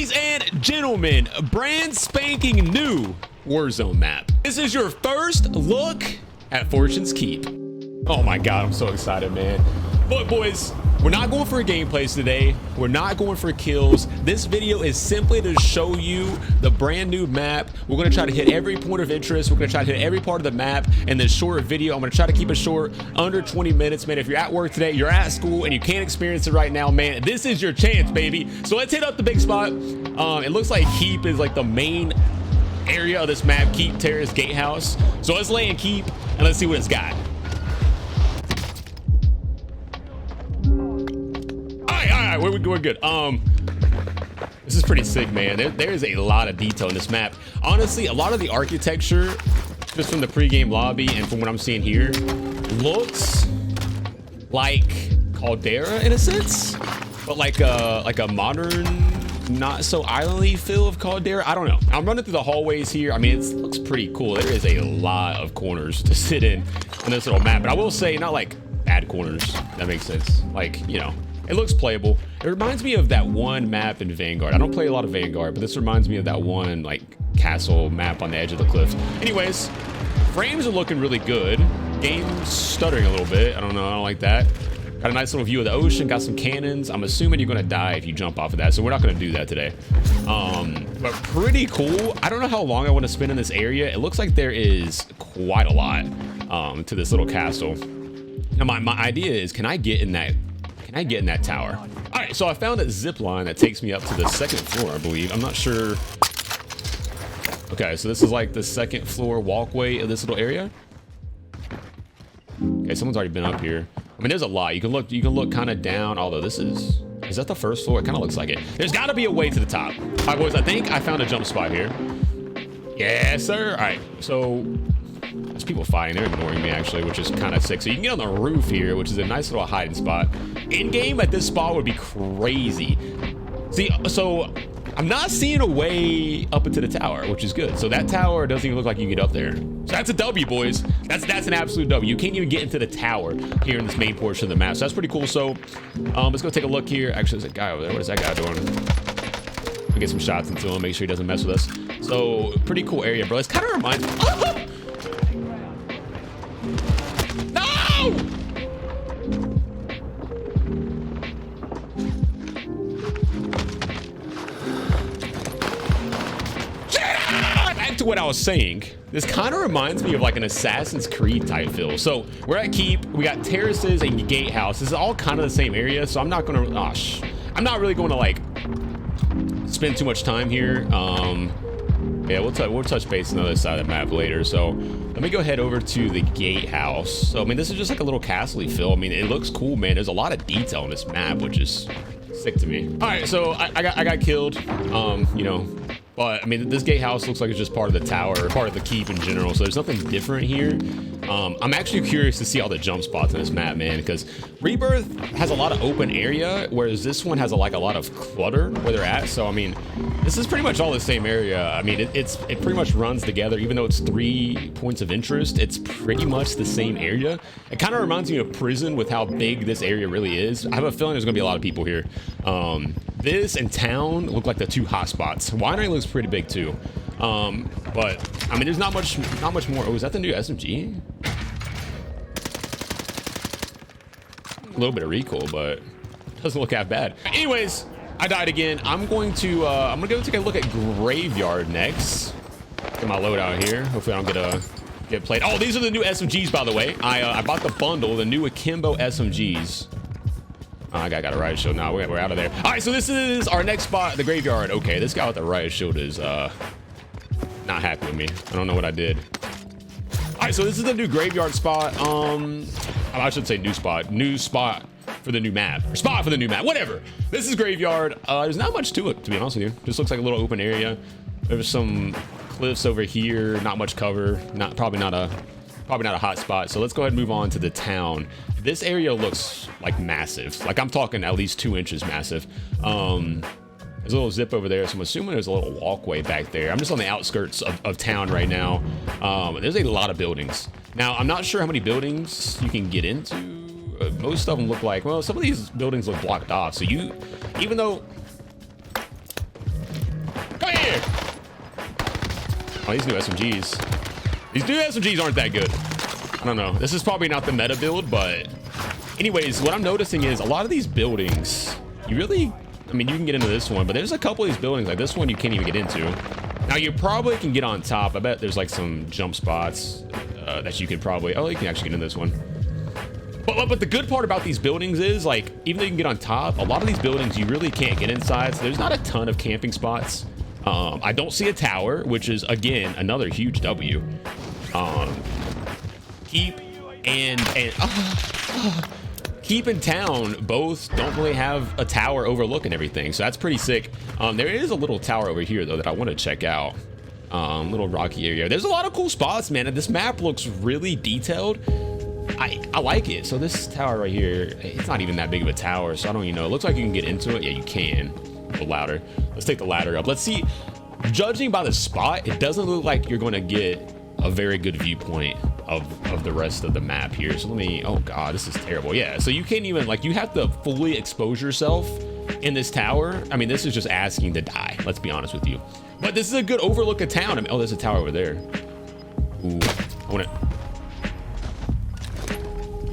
Ladies and gentlemen, brand spanking new Warzone map. This is your first look at Fortune's Keep. Oh my God, I'm so excited, man. Look, boys, we're not going for gameplays today. We're not going for kills. This video is simply to show you the brand new map. We're going to try to hit every point of interest. We're going to try to hit every part of the map in this short video. I'm going to try to keep it short, under 20 minutes, man. If you're at work today, you're at school, and you can't experience it right now, man, this is your chance, baby. So let's hit up the big spot. It looks like Keep is like the main area of this map, Keep Terrace Gatehouse. So let's lay in Keep and let's see what it's got. All right, we're good. This is pretty sick, man. There is a lot of detail in this map. Honestly, a lot of the architecture, just from the pregame lobby and from what I'm seeing here, looks like Caldera in a sense, but like a modern, not so islandy feel of Caldera. I don't know. I'm running through the hallways here. I mean, it looks pretty cool. There is a lot of corners to sit in on this little map, but I will say, not like bad corners. That makes sense. Like, you know, it looks playable. It reminds me of that one map in Vanguard. I don't play a lot of Vanguard, but this reminds me of that one like castle map on the edge of the cliff. Anyways, frames are looking really good. Game's stuttering a little bit. I don't know. I don't like that. Got a nice little view of the ocean. Got some cannons. I'm assuming you're going to die if you jump off of that, so we're not going to do that today. But pretty cool. I don't know how long I want to spend in this area. It looks like there is quite a lot to this little castle. Now, my idea is, can I get in that tower? All right, so I found a zip line that takes me up to the second floor, I believe. I'm not sure. Okay, so this is like the second floor walkway of this little area. Okay, someone's already been up here. I mean, there's a lot. You can look kind of down, although this is that the first floor? It kind of looks like it. There's got to be a way to the top. All right, boys, I think I found a jump spot here. Yes, sir. All right, so there's people fighting. They're ignoring me, actually, which is kind of sick. So you can get on the roof here, which is a nice little hiding spot. In game at this spot would be crazy. See, so I'm not seeing a way up into the tower, which is good. So that tower doesn't even look like you can get up there. So that's a W, boys. That's an absolute W. You can't even get into the tower here in this main portion of the map. So that's pretty cool. So let's go take a look here. Actually, there's a guy over there. What is that guy doing? We'll get some shots into him, make sure he doesn't mess with us. So pretty cool area, bro. This kind of reminds me. Oh! Back to what I was saying. This kind of reminds me of like an Assassin's Creed type feel. So we're at Keep. We got terraces and gatehouse. This is all kind of the same area. So I'm not gonna. I'm not really going to like spend too much time here. Yeah, we'll touch base on the other side of the map later. So let me go head over to the gatehouse. So I mean, this is just like a little castle-y feel. I mean, it looks cool, man. There's a lot of detail in this map, which is sick to me. All right, so I got killed. You know, but I mean, this gatehouse looks like it's just part of the tower, part of the Keep in general. So there's nothing different here. I'm actually curious to see all the jump spots in this map, man, because Rebirth has a lot of open area, whereas this one has a lot of clutter where they're at. So I mean, this is pretty much all the same area. I mean, it pretty much runs together, even though it's 3 points of interest. It's pretty much the same area. It kind of reminds me of Prison with how big this area really is. I have a feeling there's gonna be a lot of people here. This and Town look like the 2 hot spots. Winery looks pretty big too. But I mean, there's not much more. Oh, is that the new SMG? A little bit of recoil, but doesn't look that bad. Anyways, I died again. I'm gonna go take a look at Graveyard next. Get my loadout here. Hopefully I don't get played. Oh, these are the new SMGs, by the way. I bought the bundle, the new Akimbo SMGs. I got a riot shield now. We're out of there. All right, so this is our next spot, the Graveyard. Okay, this guy with the riot shield is not happy with me. I don't know what I did. All right, so this is the new Graveyard spot. I should say new spot for the new map, or spot for the new map, whatever. This is Graveyard. There's not much to it, to be honest with you. Just looks like a little open area. There's some cliffs over here, not much cover, probably not a hot spot. So let's go ahead and move on to the town. This area looks like massive. Like I'm talking at least 2 inches massive. There's a little zip over there, so I'm assuming there's a little walkway back there. I'm just on the outskirts of town right now. There's a lot of buildings. Now, I'm not sure how many buildings you can get into. Most of them look like, well, some of these buildings look blocked off. So even though Oh, these new SMGs. These new SMGs aren't that good. I don't know. This is probably not the meta build, but anyways, what I'm noticing is a lot of these buildings, you really, I mean, you can get into this one, but there's a couple of these buildings, like this one, you can't even get into. Now, you probably can get on top. I bet there's like some jump spots that you could probably, oh, you can actually get in this one. But the good part about these buildings is, like, even though you can get on top, a lot of these buildings you really can't get inside, so there's not a ton of camping spots. I don't see a tower, which is, again, another huge W. Keep and Keep and Town both don't really have a tower overlooking everything, so that's pretty sick. There is a little tower over here, though, that I want to check out. Little rocky area. There's a lot of cool spots, man, and this map looks really detailed. I like it. So this tower right here, it's not even that big of a tower, so I don't even know. It looks like you can get into it. Yeah, you can. The ladder. Let's take the ladder up. Let's see. Judging by the spot, it doesn't look like you're going to get a very good viewpoint of the rest of the map here. So let me, oh god, this is terrible. Yeah, so you can't even, like, you have to fully expose yourself in this tower. I mean, this is just asking to die, let's be honest with you. But this is a good overlook of town. I mean, oh, there's a tower over there. Ooh, I want to,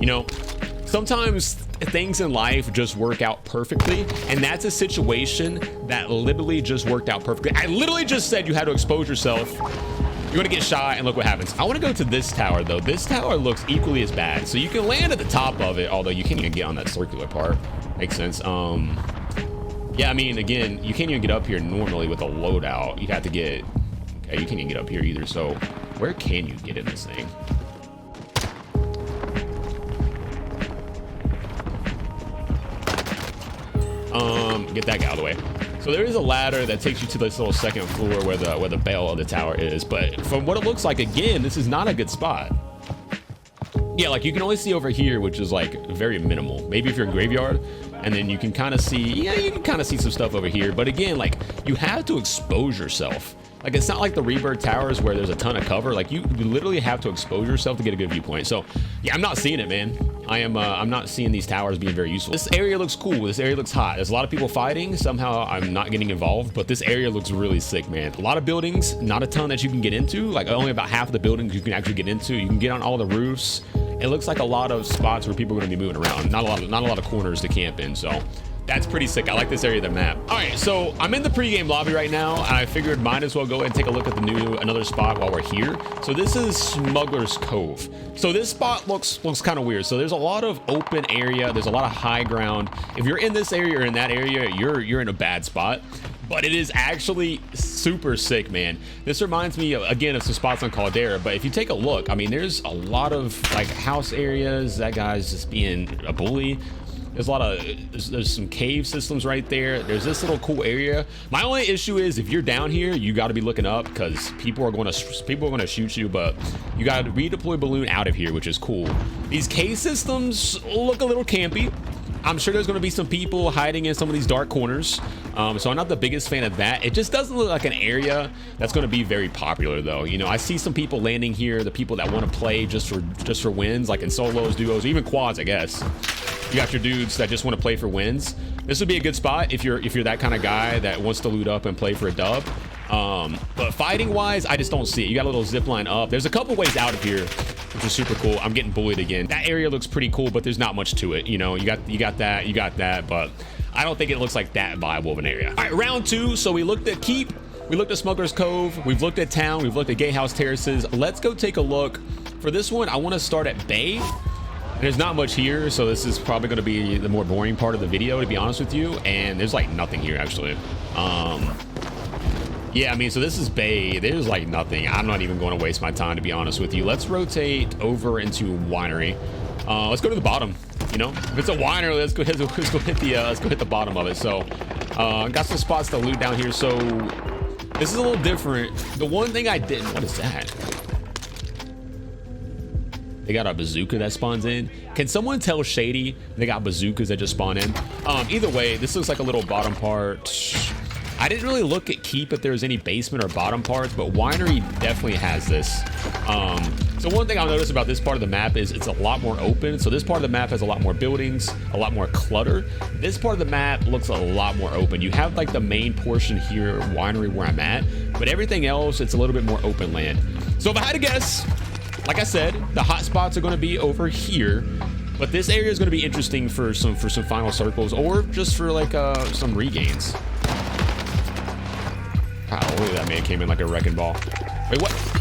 you know, sometimes things in life just work out perfectly, and that's a situation that literally just worked out perfectly. I literally just said you had to expose yourself. You're gonna get shot, and look what happens. I want to go to this tower, though. This tower looks equally as bad. So you can land at the top of it, although you can't even get on that circular part. Makes sense. Yeah, I mean, again, you can't even get up here normally with a loadout. You'd have to get, okay, you can't even get up here either. So where can you get in this thing? Get that guy out of the way. So there is a ladder that takes you to this little second floor where the bell of the tower is. But from what it looks like, again, this is not a good spot. Yeah, like you can only see over here, which is like very minimal. Maybe if you're in graveyard, and then you can kind of see, yeah, you can kind of see some stuff over here. But again, like you have to expose yourself. Like it's not like the Rebirth towers where there's a ton of cover. Like you literally have to expose yourself to get a good viewpoint. So yeah, I'm not seeing it, man. I'm not seeing these towers being very useful. This area looks cool. This area looks hot. There's a lot of people fighting. Somehow I'm not getting involved, but this area looks really sick, man. A lot of buildings, not a ton that you can get into. Like only about half of the buildings you can actually get into. You can get on all the roofs. It looks like a lot of spots where people are going to be moving around. Not a lot of corners to camp in. So that's pretty sick. I like this area of the map. All right, so I'm in the pregame lobby right now, and I figured might as well go ahead and take a look at another spot while we're here. So this is Smuggler's Cove. So this spot looks kind of weird. So there's a lot of open area. There's a lot of high ground. If you're in this area or in that area, you're in a bad spot. But it is actually super sick, man. This reminds me, again, of some spots on Caldera. But if you take a look, I mean, there's a lot of like house areas. That guy's just being a bully. There's a lot of, there's some cave systems right there. There's this little cool area. My only issue is if you're down here, you got to be looking up because people are going to shoot you. But you got to redeploy balloon out of here, which is cool. These cave systems look a little campy. I'm sure there's going to be some people hiding in some of these dark corners. So I'm not the biggest fan of that. It just doesn't look like an area that's going to be very popular, though. You know, I see some people landing here, the people that want to play just for wins, like in solos, duos, even quads, I guess. You got your dudes that just want to play for wins. This would be a good spot if you're that kind of guy that wants to loot up and play for a dub. But fighting wise, I just don't see it. You got a little zip line up. There's a couple ways out of here, which is super cool. I'm getting bullied again. That area looks pretty cool, but there's not much to it. You know, you got that, but I don't think it looks like that viable of an area. All right, round two. So we looked at Keep, we looked at Smuggler's Cove, we've looked at Town, we've looked at Gatehouse Terraces. Let's go take a look. For this one, I want to start at Bay. There's not much here, so this is probably going to be the more boring part of the video, to be honest with you. And there's like nothing here, actually. Yeah, I mean, so this is Bay. There's like nothing. I'm not even going to waste my time, to be honest with you. Let's rotate over into Winery. Let's go to the bottom. You know, if it's a winery, let's go hit the bottom of it. So, got some spots to loot down here. So, this is a little different. The one thing I didn't. What is that? They got a bazooka that spawns in. Can someone tell Shady they got bazookas that just spawn in? Either way, this looks like a little bottom part. I didn't really look at Keep if there was any basement or bottom parts, but Winery definitely has this. So one thing I'll notice about this part of the map is it's a lot more open. So this part of the map has a lot more buildings, a lot more clutter. This part of the map looks a lot more open. You have like the main portion here, winery, where I'm at, but everything else, it's a little bit more open land. So if I had to guess, like I said, the hot spots are going to be over here, but this area is going to be interesting for some final circles, or just for like some regains. Wow, look at that man, came in like a wrecking ball. Wait, what?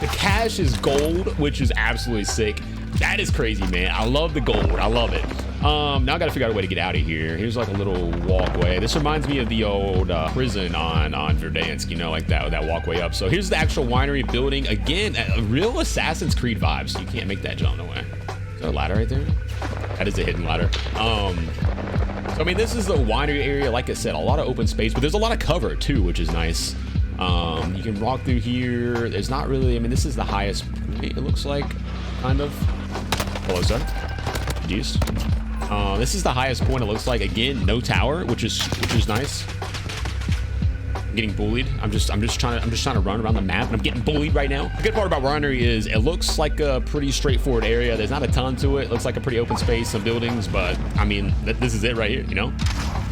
The cash is gold, which is absolutely sick. That is crazy, man. I love the gold. I love it. Now I gotta figure out a way to get out of here. Here's like a little walkway. This reminds me of the old prison on Verdansk, you know, like that walkway up. So here's the actual winery building. Again, real Assassin's Creed vibes. You can't make that jump, no way. Is there a ladder right there? That is a hidden ladder. So I mean, this is the winery area. Like I said, a lot of open space, but there's a lot of cover too, which is nice. You can walk through here. There's not really, I mean, this is the highest point, it looks like, kind of. Hello, sir. Jeez. This is the highest point, it looks like. Again, no tower, which is nice. I'm getting bullied. I'm just trying to run around the map, and I'm getting bullied right now. The good part about winery is it looks like a pretty straightforward area. There's not a ton to it. It looks like a pretty open space, some buildings, but I mean, this is it right here, you know?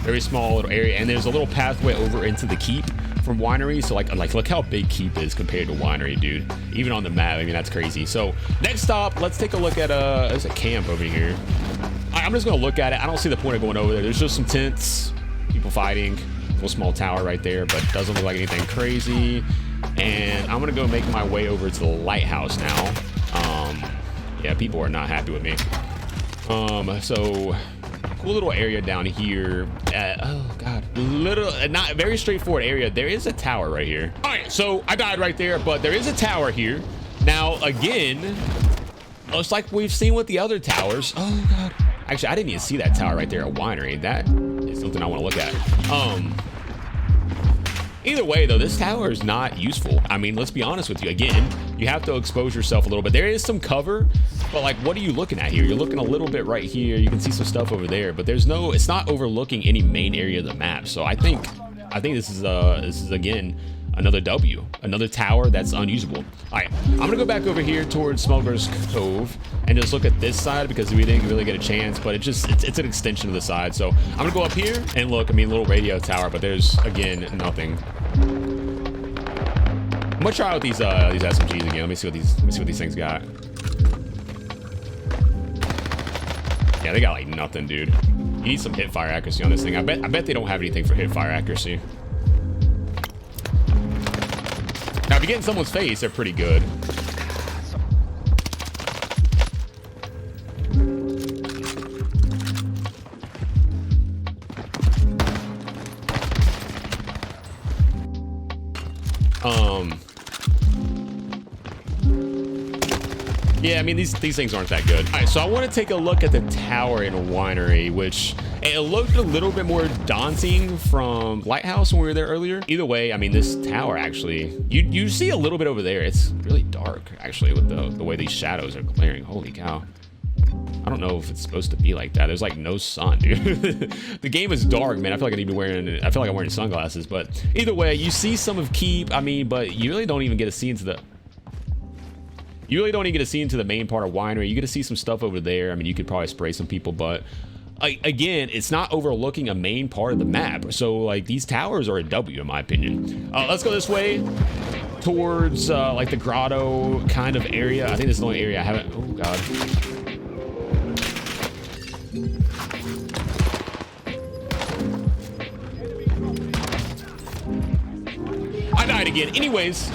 Very small little area, and there's a little pathway over into the keep from winery. So like look how big keep is compared to winery, dude. Even on the map, I mean, that's crazy. So next stop, let's take a look at there's a camp over here. I'm just gonna look at it. I don't see the point of going over there. There's just some tents, people fighting, a little small tower right there, but it doesn't look like anything crazy. And I'm gonna go make my way over to the lighthouse now. Yeah, people are not happy with me. So cool little area down here. Oh god, not very straightforward area. There is a tower right here. All right, so I died right there, but there is a tower here. Now again, it's like we've seen with the other towers. Oh god, actually I didn't even see that tower right there at winery. That is something I want to look at. Either way though, this tower is not useful. I mean, let's be honest with you. Again, you have to expose yourself a little bit. There is some cover, but like, what are you looking at here? You're looking a little bit right here. You can see some stuff over there, but there's no, it's not overlooking any main area of the map. So I think this is again, another W, another tower that's unusable. All right, I'm gonna go back over here towards Smuggler's Cove and just look at this side because we didn't really get a chance, but it's an extension of the side. So I'm gonna go up here and look. I mean, little radio tower, but there's again nothing. I'm gonna try out these SMGs again. Let me see what these things got. Yeah, they got like nothing, dude. You need some hip fire accuracy on this thing. I bet they don't have anything for hip fire accuracy. Now, if you get in someone's face, they're pretty good. Yeah, I mean, these things aren't that good. All right, so I want to take a look at the tower in a winery, which it looked a little bit more daunting from Lighthouse when we were there earlier. Either way, I mean, this tower actually, you see a little bit over there. It's really dark, actually, with the way these shadows are glaring. Holy cow. I don't know if it's supposed to be like that. There's like no sun, dude. The game is dark, man. I feel like I feel like I'm wearing sunglasses, but either way, you see some of Keep, I mean, but you really don't even get to see into the... You really don't even get to see into the main part of winery. You get to see some stuff over there. I mean, you could probably spray some people, but again, it's not overlooking a main part of the map. So like these towers are a W in my opinion. Let's go this way towards like the grotto kind of area. I think this is the only area I haven't. Oh god. I died again. Anyways,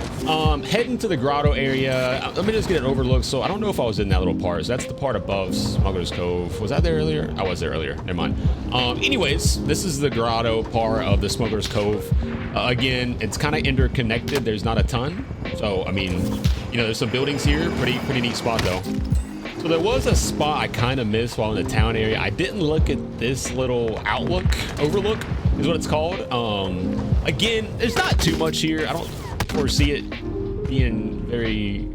heading to the grotto area. Let me just get an overlook. So I don't know if I was in that little part. So that's the part above Smuggler's Cove. Was I there earlier? I was there earlier. Never mind. Anyways, this is the grotto part of the Smuggler's Cove. Again, it's kind of interconnected. There's not a ton. So, I mean, you know, there's some buildings here. Pretty neat spot, though. So there was a spot I kind of missed while in the town area. I didn't look at this little overlook is what it's called. Again, there's not too much here. I don't foresee it being very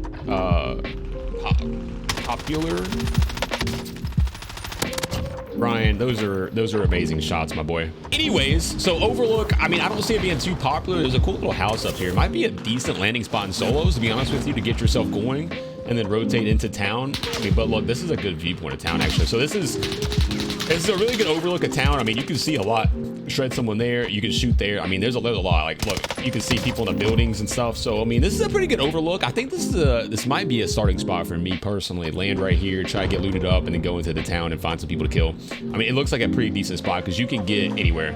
popular. Brian, those are amazing shots, my boy. Anyways, so overlook, I mean, I don't see it being too popular. There's a cool little house up here. It might be a decent landing spot in solos, to be honest with you, to get yourself going. and then rotate into town. I mean, but look, this is a good viewpoint of town actually. So this is a really good overlook of town. I mean, you can see a lot. Shred someone there, you can shoot there. I mean, there's a lot. Like, look, you can see people in the buildings and stuff. So I mean, this is a pretty good overlook. I think this might be a starting spot for me personally. Land right here, try to get looted up, and then go into the town and find some people to kill. I mean, it looks like a pretty decent spot because you can get anywhere.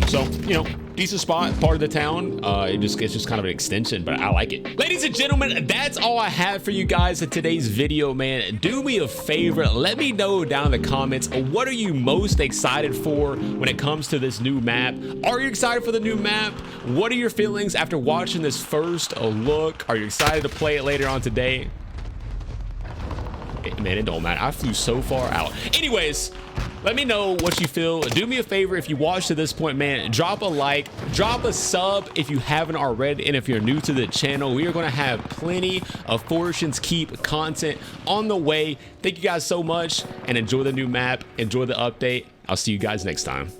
So you know, decent spot, part of the town. It's just kind of an extension, but I like it. Ladies and gentlemen, that's all I have for you guys in today's video, man. Do me a favor, let me know down in the comments, what are you most excited for when it comes to this new map? Are you excited for the new map? What are your feelings after watching this first look? Are you excited to play it later on today? Man, it don't matter. I flew so far out. Anyways, let me know what you feel. Do me a favor, if you watched to this point, man, drop a like, drop a sub if you haven't already, and if you're new to the channel, we are going to have plenty of Fortune's Keep content on the way. Thank you guys so much, and enjoy the new map, enjoy the update. I'll see you guys next time.